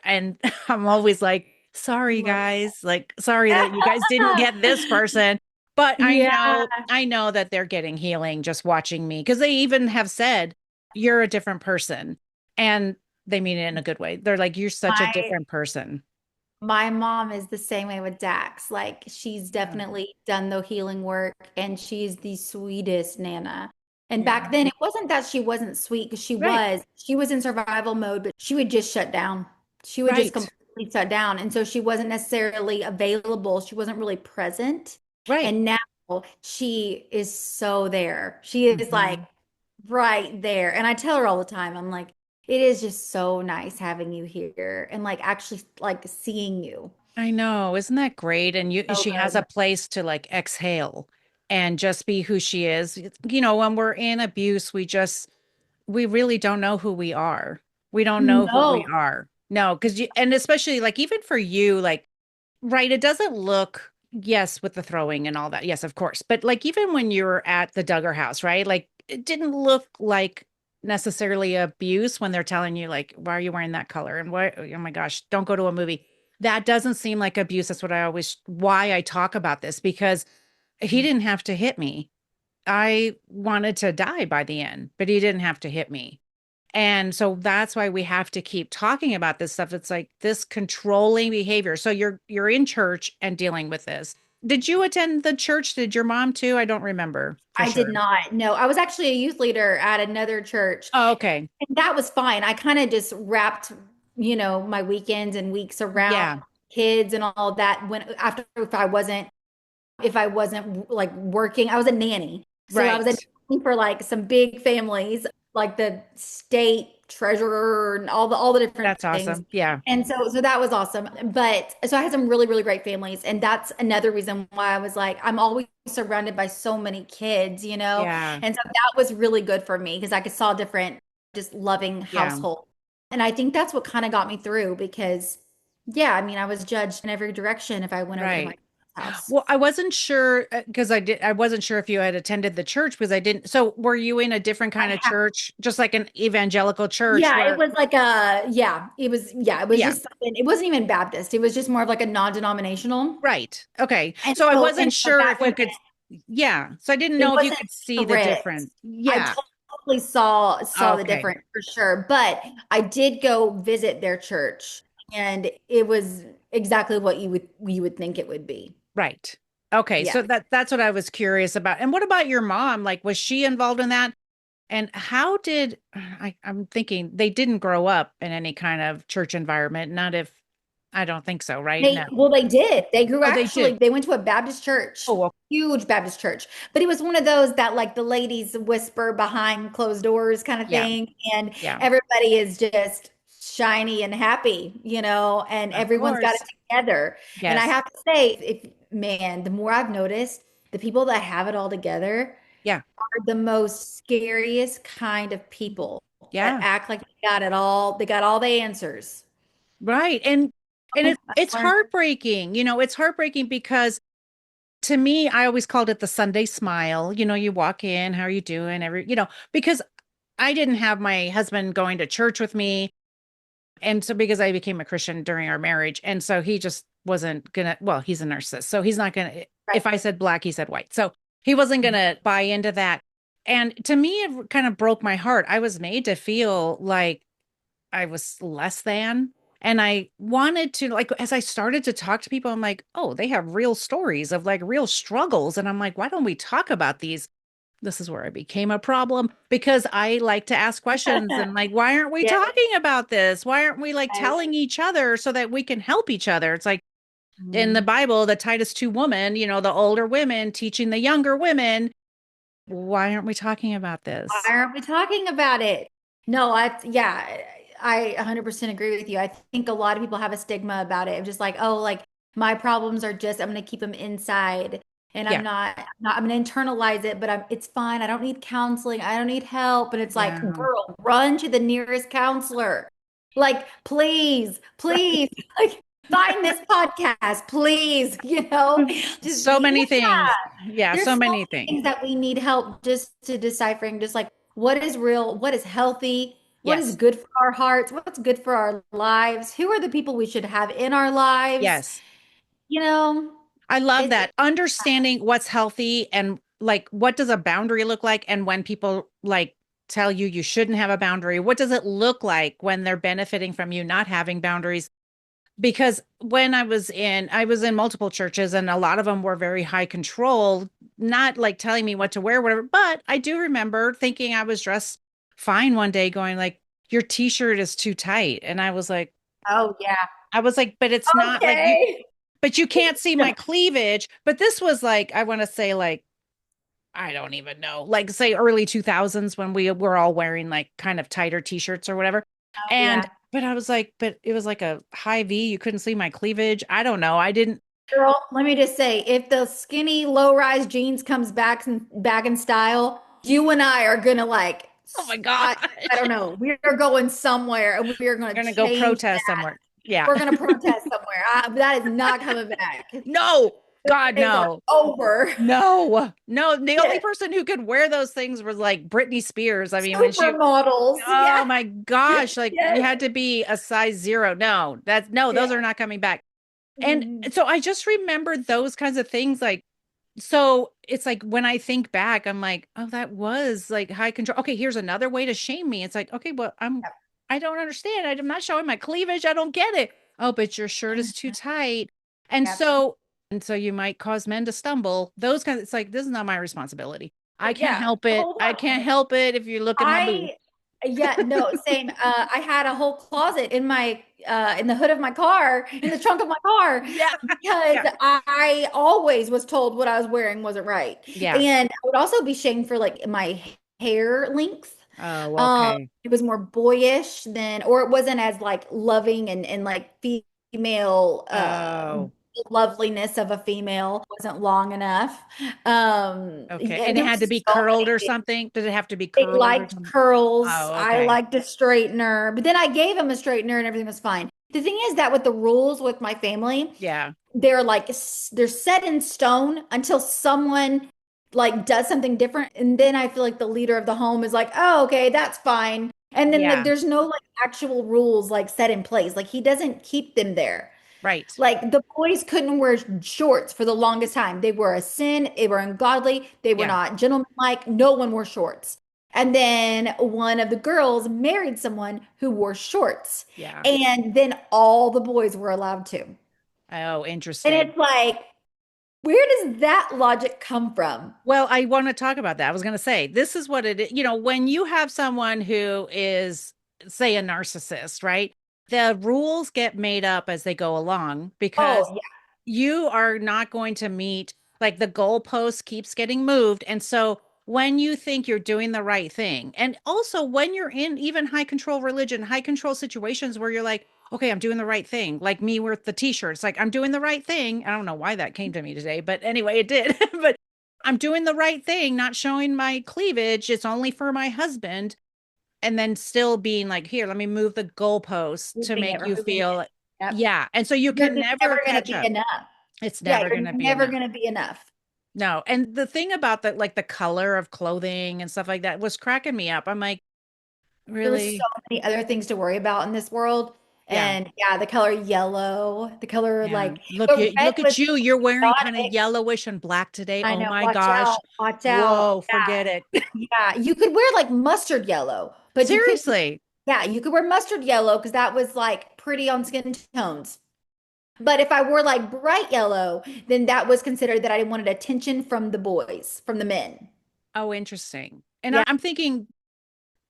I'm always like, sorry Love guys, like sorry that you guys didn't it. get this person. But Yeah. I know that they're getting healing just watching me, because they even have said, you're a different person. And they mean it in a good way. They're like, you're such a My different person. My mom is the same way with Dax. Like she's Yeah. definitely done the healing work and she's the sweetest Nana. And Yeah. back then it wasn't that she wasn't sweet because Right. she was in survival mode, but she would just shut down. She would just Right. completely shut down. And so she wasn't necessarily available. She wasn't really present. Right. And now she is so there. She is like Mhm. right there. And I tell her all the time, I'm like, it is just so nice having you here and like actually like seeing you. I know. Isn't that great? And So she has a good. place to like exhale and just be who she is. You know, when we're in abuse, we really don't know who we are. We don't know who we No, are. No, because and especially like even for you, like, right, it doesn't look, yes, with the throwing and all that. Yes, of course. But like even when you're at the Duggar house, right? Like it didn't look like necessarily abuse when they're telling you like, why are you wearing that color? And why, oh my gosh, don't go to a movie. That doesn't seem like abuse. That's why I talk about this, because he didn't have to hit me. I wanted to die by the end, but he didn't have to hit me. And so that's why we have to keep talking about this stuff. It's like this controlling behavior. So you're in church and dealing with this. Did you attend the church? Did your mom too? I don't remember for I did sure. not. No, I was actually a youth leader at another church Oh, okay. and that was fine. I kind of just wrapped, my weekends and weeks around Yeah. kids and all that when after if I wasn't like working, I was a nanny. So I was a Right. nanny for like some big families, like the state treasurer and all the different That's things. awesome. Yeah. And so that was awesome. But so I had some really, really great families. And that's another reason why I was like, I'm always surrounded by so many kids. Yeah. And so that was really good for me because I could saw different, just loving Yeah. household. And I think that's what kind of got me through because, yeah, I mean, I was judged in every direction if I went over to my Right. house. Well, I wasn't sure because I wasn't sure if you had attended the church because I didn't. So were you in a different kind of church, just like an evangelical church Yeah, it where, was like it was yeah, just something, it wasn't even Baptist. It was just more of like a non-denominational. right. Okay. And So I so wasn't and so sure that if you wouldn't could, yeah. So I didn't it know if you wasn't could see the strict. difference. I Yeah. totally saw the Okay. difference for sure. But I did go visit their church and it was exactly what you would think it would be. Right. Okay. Yeah. So that's what I was curious about. And what about your mom? Like, was she involved in that? And how did I'm thinking they didn't grow up in any kind of church environment. Not if I don't think so, right? No. They did. Oh, they did. They went to a Baptist church, Oh, well, huge Baptist church. But it was one of those that like the ladies whisper behind closed doors kind of yeah. thing. And Yeah. everybody is just shiny and happy, and Of everyone's got it course. together. And I Yes. have to say, man, the more I've noticed, the people that have it all together Yeah. are the most scariest kind of people that Yeah. act like they got it all. They got all the answers. Right. And it's Learned. heartbreaking. It's heartbreaking because to me, I always called it the Sunday smile. You walk in, how are you doing? Because I didn't have my husband going to church with me. And so because I became a Christian during our marriage, and so he just wasn't gonna, well, he's a narcissist. So he's not gonna, if I said black, he said white. So he wasn't gonna buy into that. And to me, it kind of broke my heart. I was made to feel like I was less than. And I wanted to, like, as I started to talk to people, I'm like, oh, they have real stories of like real struggles. And I'm like, why don't we talk about these? This is where I became a problem because I like to ask questions and like, why aren't we Yes. talking about this? Why aren't we like Yes. telling each other so that we can help each other? It's like in the Mhm. Bible, the Titus 2 woman, the older women teaching the younger women. Why aren't we talking about Why this? aren't we talking about it? No, yeah, I 100% agree with you. I think a lot of people have a stigma about it of just like, oh, like my problems are just, I'm going to keep them inside and Yeah. I'm going to internalize it, but it's fine. I don't need counseling. I don't need help. And it's like, Yeah. girl, run to the nearest counselor. Like, please, Right. please, like, find this podcast, please, just, So many things. Yeah, there's so so many many things. things that we need help just to deciphering, just like what is real, what is healthy, what is Yes. good for our hearts, what's good for our lives, who are the people we should have in our lives. Yes. You know, I love it's that. Understanding what's healthy and like what does a boundary look like, and when people like tell you you shouldn't have a boundary, what does it look like when they're benefiting from you not having boundaries? Because when I was in multiple churches and a lot of them were very high control, not like telling me what to wear, whatever. But I do remember thinking I was dressed fine one day, going like, your t-shirt is too tight. And oh yeah. I was like, but it's not like you, Okay. but you can't see my cleavage. But this was like, I want to say like, I don't even know, like say early 2000s when we were all wearing like kind of tighter t-shirts or whatever. Oh And yeah. but I was like, but it was like a high V. You couldn't see my cleavage. I don't know. I didn't. Girl, let me just say, if the skinny low-rise jeans comes back in style, you and I are gonna like Oh my I gosh. don't know. We are going somewhere and we are We're gonna gonna go change protest that. somewhere. Yeah. We're gonna protest somewhere. That is not coming back. No, God, Days are no. over. No, no. The only Yeah. person who could wear those things was like Britney Spears. I mean, when she, Supermodels. oh Yeah. my gosh, like you Yes. had to be a size zero. No, that's no, those Yeah. are not coming back. And Mhm. so I just remembered those kinds of things. Like, so it's like when I think back, I'm like, oh, that was like high control. Okay, here's another way to shame me. It's like, okay, well, Yep. I don't understand. I'm not showing my cleavage. I don't get it. Oh, but your shirt is too tight. And Yep. so, and so you might cause men to stumble. Those kinds, it's like, this is not my responsibility. I But can't yeah, help it. hold I on a can't minute. help it if you look at my boots. I yeah, no, same. I had a whole closet in the hood of my car, in the trunk of my car, Yeah. because Yeah. I always was told what I was wearing wasn't right. Yeah. And I would also be shamed for like my hair length. Oh, okay. It was more boyish than, or it wasn't as like loving and like female Oh, loveliness of a female wasn't long enough. okay. Yeah, And it there had to was be so curled or many. something? Did it have to be They curled or liked something? curls. Oh, I okay. liked a straightener, but then I gave him a straightener and everything was fine. The thing is that with the rules with my family, Yeah. they're like they're set in stone until someone like does something different, and then I feel like the leader of the home is like, "Oh, okay, that's fine." And then like Yeah. there's no like actual rules like set in place. Like he doesn't keep them there. Right. Like the boys couldn't wear shorts for the longest time. They were a sin. They were ungodly. They were Yeah. not gentlemanlike. No one wore shorts. And then one of the girls married someone who wore shorts. Yeah. And then all the boys were allowed to. Oh, And interesting. it's like, where does that logic come from? Well, I want to talk about that. I was going to say, this is what it is. When you have someone who is, say, a narcissist, right? The rules get made up as they go along because Oh, you are not going to meet, like the goalpost keeps getting moved. And so when you think you're doing the right thing, and also when you're in even high control religion, high control situations where you're like, okay, I'm doing the right thing, like me with the t-shirts, like I'm doing the right thing. I don't know why that came to me today, but anyway, it did. But I'm doing the right thing, not showing my cleavage. It's only for my husband. And then still being like, here, let me move the goalpost to moving it, make you removing it. feel, Yep. yeah. And so you You're can just never never going to catch be up. enough. It's Yeah, never going you're to be never enough. going to be enough. No. And the thing about that, like the color of clothing and stuff like that was cracking me up. I'm like, There's so really? many other things to worry about in this world. Yeah. And yeah, the color yellow, the color Yeah. like the red Look at was you. You're wearing kind of chaotic. yellowish and black today. I Oh know, my watch gosh. out, watch out. Whoa, forget it. Yeah, you could wear like mustard yellow, but you couldn't. Seriously. Yeah, you could wear mustard yellow because that was like pretty on skin tones. But if I wore like bright yellow, then that was considered that I wanted attention from the boys, from the men. Oh, interesting. And Yeah, I'm thinking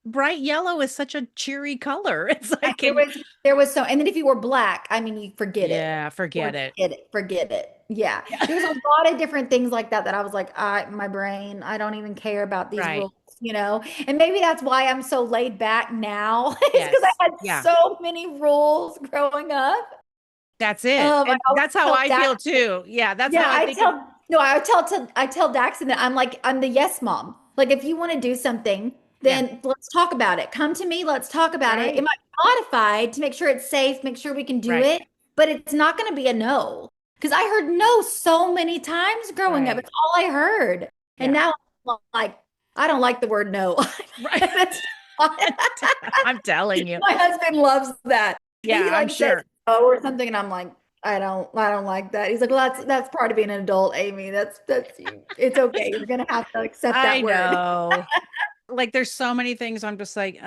bright yellow is such a cheery color. It's like, there can you? was so, and then if you wore black, I mean, you forget it. Yeah, forget it. Forget it. Forget it. Yeah. Yeah. There was a lot of different things like that that I was like, my brain, I don't even care about these Right. rules, you know? And maybe that's why I'm so laid back now. It's because Yes. I had Yeah. so many rules growing up. That's it. I And always that's how tell I feel Dax, too. Yeah. That's yeah, how I think of. I tell Daxon that I'm the yes mom. Like if you want to do something, Yeah. then let's talk about it. Come to me, let's talk about it. It Right. might be modified to make sure it's safe, make sure we can do Right. it, but it's not going to be a no. Because I heard no so many times growing up. Right. It's all I heard. And Yeah. now I'm like, I don't like the word no. Right. That's my I'm telling you. husband loves that. Yeah, He I'm like says sure. no or something, and I'm like, I don't like that. He's like, well, that's part of being an adult, Amy. That's it's okay. You're gonna have to accept I that word. know. Like there's so many things I'm just like,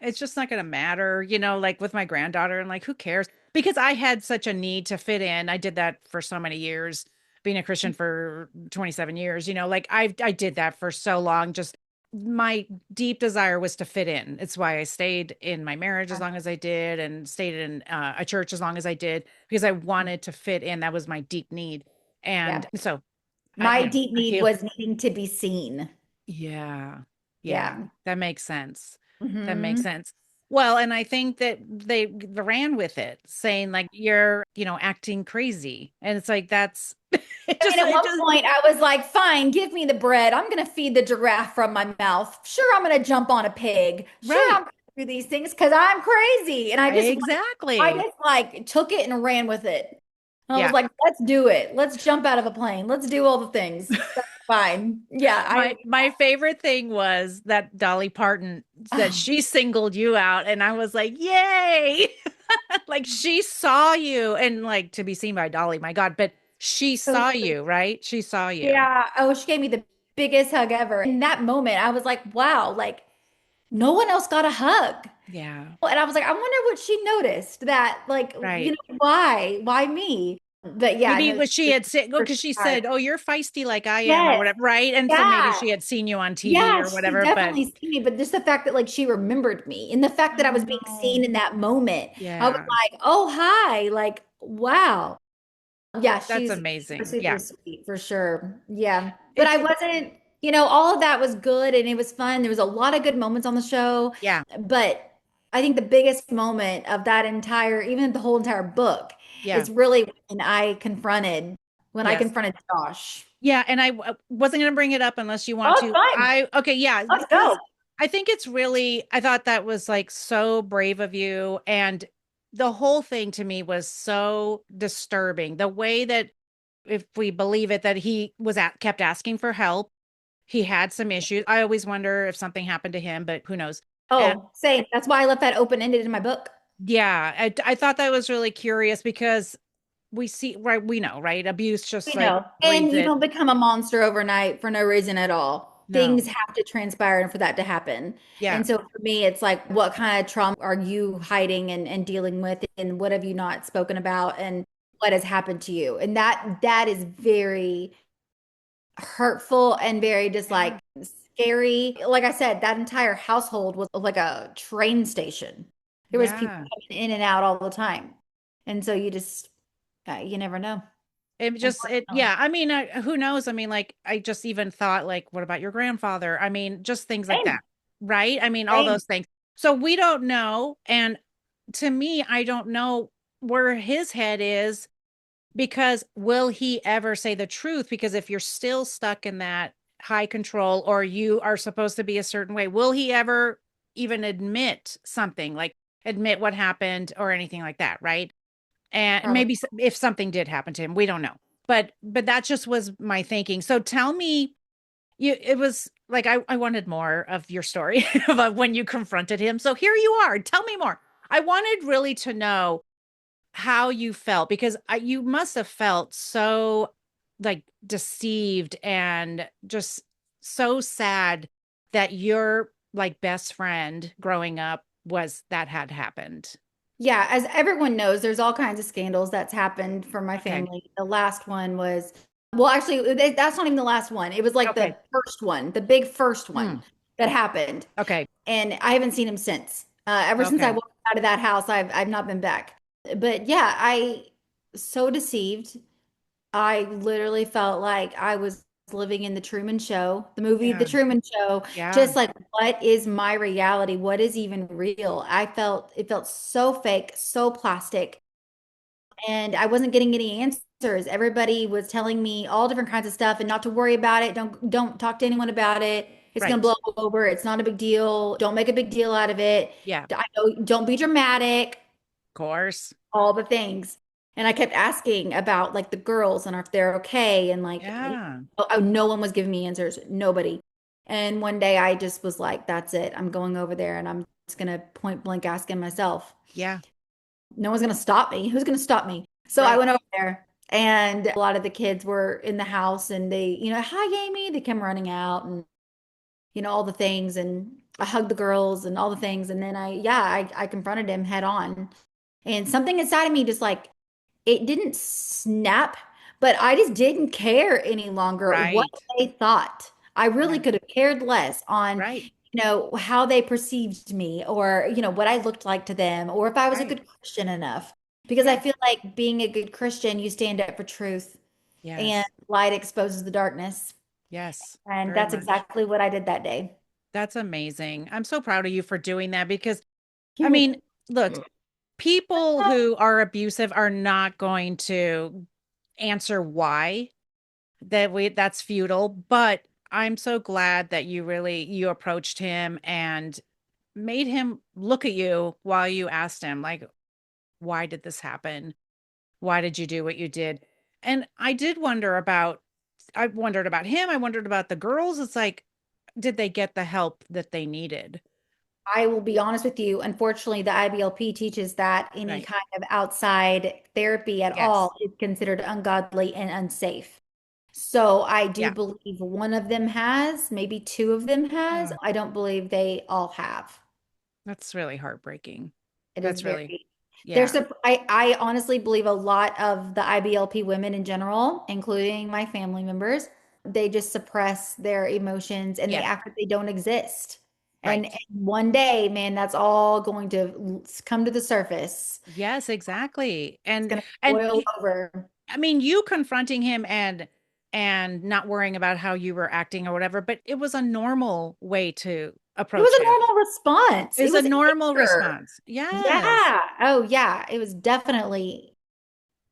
it's just not going to matter, like with my granddaughter and like, who cares? Because I had such a need to fit in. I did that for so many years, being a Christian for 27 years, like I did that for so long. Just my deep desire was to fit in. It's why I stayed in my marriage as long as I did and stayed in a church as long as I did because I wanted to fit in. That was my deep need. Yeah. And so My deep I need heal. was needing to be seen. Yeah. Yeah. Yeah. That makes sense. That makes Hmm. sense. Well, and I think that they ran with it, saying like you're, acting crazy. And it's like that's it I mean, at it one just point, I was like, fine, give me the bread. I'm going to feed the giraffe from my mouth. Sure, I'm going to jump on a pig. Sure, I'm right. going to do these things because I'm crazy. And I Exactly. just like took it and ran with it. I was Yeah. like, let's do it. Let's jump out of a plane. Let's do all the things. That's fine. Yeah, My favorite thing was that Dolly Parton that oh, she singled you out and I was like, "Yay!" Like she saw you and like to be seen by Dolly, my God, but she so saw sweet. you, right? She saw you. Yeah. Oh, she gave me the biggest hug ever. In that moment, I was like, wow, like no one else got a hug. Yeah. And I was like, I wonder what she noticed that, like, Right. why? Why me? But yeah, Maybe no, what she had said, for because she sure. said, "Oh, you're feisty like I am," or Yes. whatever, right? And so maybe Yeah. she had seen you on TV Yeah, or she whatever, but definitely seen me, but just the fact that like she remembered me and the fact that I I was being seen know. in that moment, I was Yeah, like, oh, hi, like, wow. Yeah, that's she's super, amazing. super Yeah, sweet for sure. Yeah. But I it's wasn't, all of that was good and it was fun. There was a lot of good moments on the show. yeah, But I think the biggest moment of that entire, even the whole entire book, yeah, is really when I yes, confronted Josh. yeah. And I wasn't going to bring it up unless you Oh, want it's to. fine. I okay, yeah, Let's because go. I think it's really. I thought that was like so brave of you, and the whole thing to me was so disturbing. The way that, if we believe it, that he was kept asking for help. He had some issues. I always wonder if something happened to him, but who knows? And Oh, same. That's why I left that open-ended in my book. yeah, I thought that was really curious because we see, right, we know, right? Abuse just like And breeds you it. don't become a monster overnight for no reason at all. Things No. have to transpire for that to happen. Yeah. And so for me, it's like, what kind of trauma are you hiding and dealing with? And what have you not spoken about? And what has happened to you? And that is very hurtful and very just Yeah. like scary. Like I said, that entire household was like a train station. There was people Yeah. coming in and out all the time. And so you never know, unfortunately. Yeah. I mean, who knows? I mean, like, I just even thought, like, what about your grandfather? I mean, just things like Same, that, right? I mean, all same. those things. So we don't know. And to me, I don't know where his head is because will he ever say the truth? Because if you're still stuck in that high control or you are supposed to be a certain way, will he ever even admit something like admit what happened or anything like that? Right. And Probably. maybe if something did happen to him, we don't know. But that just was my thinking. So tell me, it was like I wanted more of your story about when you confronted him. So here you are. Tell me more. I wanted really to know how you felt because you must have felt so like deceived and just so sad that your like best friend growing up was that had happened. Yeah, as everyone knows, there's all kinds of scandals that's happened for my Okay. family. The last one was, well, actually, that's not even the last one. It was like the Okay. first one, the big first Hmm. one that happened. Okay. And I haven't seen him since. Ever since I Okay. walked out of that house, I've not been back. But yeah, I so deceived. I literally felt like I was living in the Truman Show, the movie The Yeah. Truman Show, Yeah. just like what is my reality? What is even real? I felt it felt so fake, so plastic, and I wasn't getting any answers. Everybody was telling me all different kinds of stuff and not to worry about it. Don't talk to anyone about it. It's gonna blow Right. over. It's not a big deal. Don't make a big deal out of it. Yeah. I know, don't be dramatic, Of course. all the things. And I kept asking about like the girls and if they're okay. And like, Yeah. no one was giving me answers. Nobody. And one day I just was like, that's it. I'm going over there and I'm just going to point blank ask him myself. Yeah. No one's going to stop me. Who's going to stop me? So I Right. went over there and a lot of the kids were in the house and they, hi, Amy. They came running out and, all the things. And I hugged the girls and all the things. And then I confronted him head on. And something inside of me just like, it didn't snap, but I just didn't care any longer what Right. they thought. I really Yeah. could have cared less on, Right. how they perceived me or, what I looked like to them or if I was a Right. good Christian enough. Because I Yeah. feel like being a good Christian, you stand up for truth and Yes. light exposes the darkness. Yes. And Very that's much. exactly what I did that day. That's amazing. I'm so proud of you for doing that because, I You're mean, welcome. look, people who are abusive are not going to answer why that's futile, but I'm so glad that you approached him and made him look at you while you asked him, like, why did this happen? Why did you do what you did? And I wondered about him. I wondered about the girls. It's like, did they get the help that they needed? I will be honest with you. Unfortunately, the IBLP teaches that any Right. kind of outside therapy at all Yes. is considered ungodly and unsafe. So I do Yeah. believe one of them has, maybe two of them has. Oh, I don't believe they all have. that's really heartbreaking. It is That's really, very, yeah. I honestly believe a lot of the IBLP women in general, including my family members, they just suppress their emotions and they Yeah. act like they don't exist. And Right. one day, man, that's all going to come to the surface. Yes, exactly. It's And going to and boil over. I mean, you confronting him and not worrying about how you were acting or whatever, but it was a normal way to It was approach a him. normal response. It Is a was normal anger. response. Yes. Yeah. Oh, yeah. It was definitely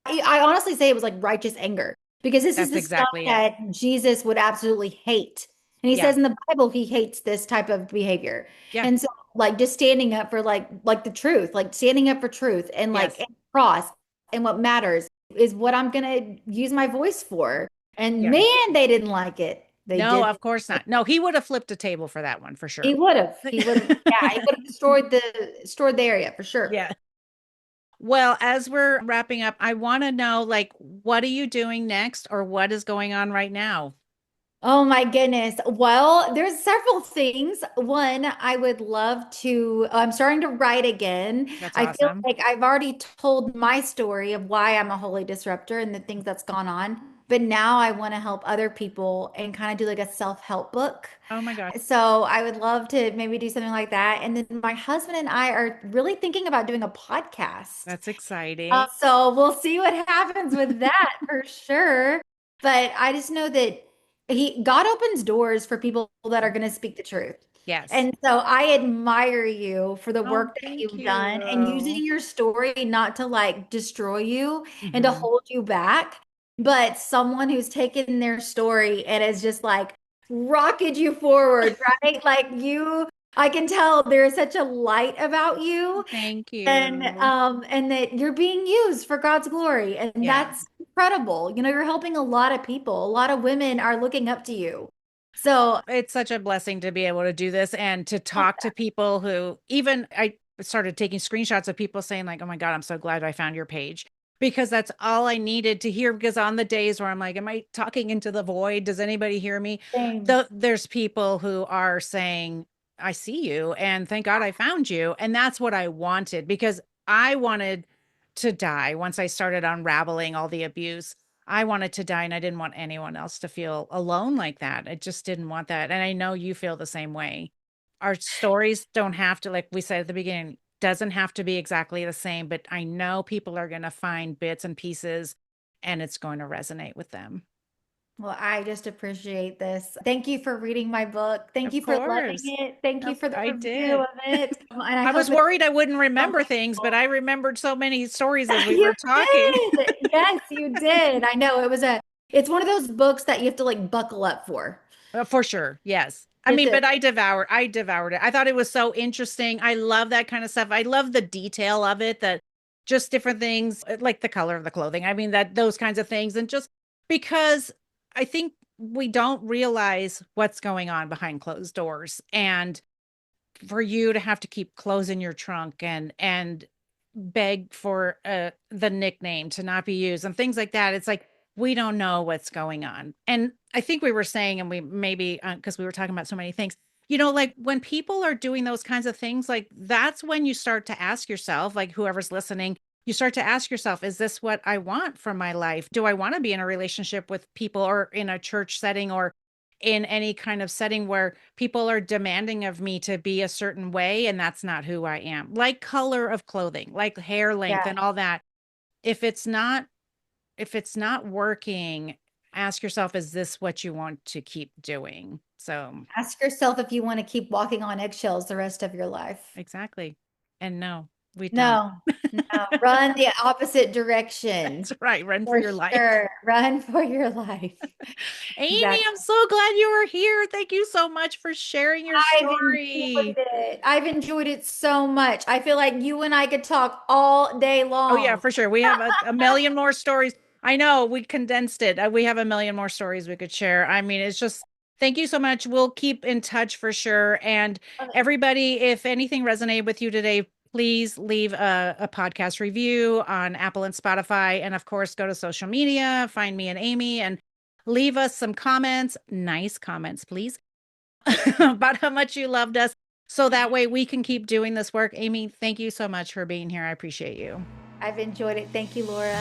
I honestly say it was like righteous anger because this is That's the stuff exactly it. that Jesus would absolutely hate. And he Yeah. says in the Bible he hates this type of behavior. Yeah. And so like just standing up for like the truth, like standing up for truth and like Yes. and cross and what matters is what I'm gonna use my voice for. And Yeah. man, they didn't like it. They No, did. of course not. No, he would have flipped a table for that one for He sure. would have. He would have. Yeah, he would have destroyed the area for sure. Yeah. Well, as we're wrapping up, I want to know, like, what are you doing next or what is going on right now? Oh my goodness. Well, there's several things. One, I would love to, I'm starting to write again. That's I feel awesome. like I've already told my story of why I'm a holy disruptor and the things that's gone on. But now I want to help other people and kind of do like a self-help book. Oh my gosh. So I would love to maybe do something like that. And then my husband and I are really thinking about doing a podcast. That's exciting. So we'll see what happens with that for sure. But I just know that God opens doors for people that are going to speak the truth. Yes. And so I admire you for the Oh, work that thank you've done and you. using your story not to like destroy you and to Hmm. hold you back, but someone who's taken their story and has just like rocketed you forward, right? Like I can tell there is such a light about you Thank you. and that you're being used for God's glory. And Yeah. that's incredible. You're helping a lot of people. A lot of women are looking up to you. So It's such a blessing to be able to do this and to I love talk to that. people who even I started taking screenshots of people saying like, "Oh my God, I'm so glad I found your page." Because that's all I needed to hear because on the days where I'm like, am I talking into the void? Does anybody hear me? Same. There's people who are saying, I see you and thank God I found you. And that's what I wanted because I wanted to die once I started unraveling all the abuse. I wanted to die and I didn't want anyone else to feel alone like that. I just didn't want that. And I know you feel the same way. Our stories don't have to, like we said at the beginning, doesn't have to be exactly the same, but I know people are going to find bits and pieces and it's going to resonate with them. Well, I just appreciate this. Thank you for reading my book. Thank Of you for loving course. it. Thank you for the I review did. of it. And I I was hope it worried I wouldn't helps remember things, but people. I remembered so many stories as we You were talking. did. Yes, you did. I know it's one of those books that you have to like buckle up for. For sure. Yes. I You have mean, to, but I devoured it. I thought it was so interesting. I love that kind of stuff. I love the detail of it, that just different things like the color of the clothing. I mean, that those kinds of things. And just because I think we don't realize what's going on behind closed doors, and for you to have to keep closing your trunk and beg for the nickname to not be used and things like that. It's like, we don't know what's going on. And I think we were saying, and we maybe, because we were talking about so many things, like when people are doing those kinds of things, like that's when you start to ask yourself, like whoever's listening, you start to ask yourself, is this what I want from my life? Do I want to be in a relationship with people, or in a church setting, or in any kind of setting where people are demanding of me to be a certain way, and that's not who I am? Like color of clothing, like hair length yeah. and all that. If it's not working, ask yourself, is this what you want to keep doing? So Ask yourself if you want to keep walking on eggshells the rest of your life. exactly. And no, we don't. No, no, run the opposite direction. That's right. Run for For your life. sure. Run for your life. Amy, Exactly. I'm so glad you were here. Thank you so much for sharing your I've enjoyed story. it. I've enjoyed it so much. I feel like you and I could talk all day Oh yeah, long. for sure. We have a million more stories. I know we condensed it. We have a million more stories we could share. I mean, it's just, thank you so much. We'll keep in touch for sure. And everybody, if anything resonated with you today, please leave a podcast review on Apple and Spotify. And of course, go to social media, find me and Amy, and leave us some comments, nice comments, please, about how much you loved us. So that way we can keep doing this work. Amy, thank you so much for being here. I appreciate you. I've enjoyed it. Thank you, Laura.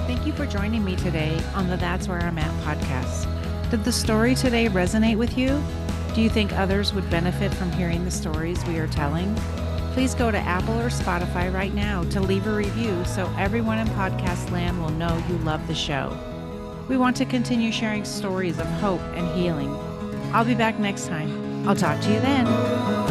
Thank you for joining me today on the That's Where I'm At podcast. Did the story today resonate with you? Do you think others would benefit from hearing the stories we are telling? Please go to Apple or Spotify right now to leave a review so everyone in podcast land will know you love the show. We want to continue sharing stories of hope and healing. I'll be back next time. I'll talk to you then.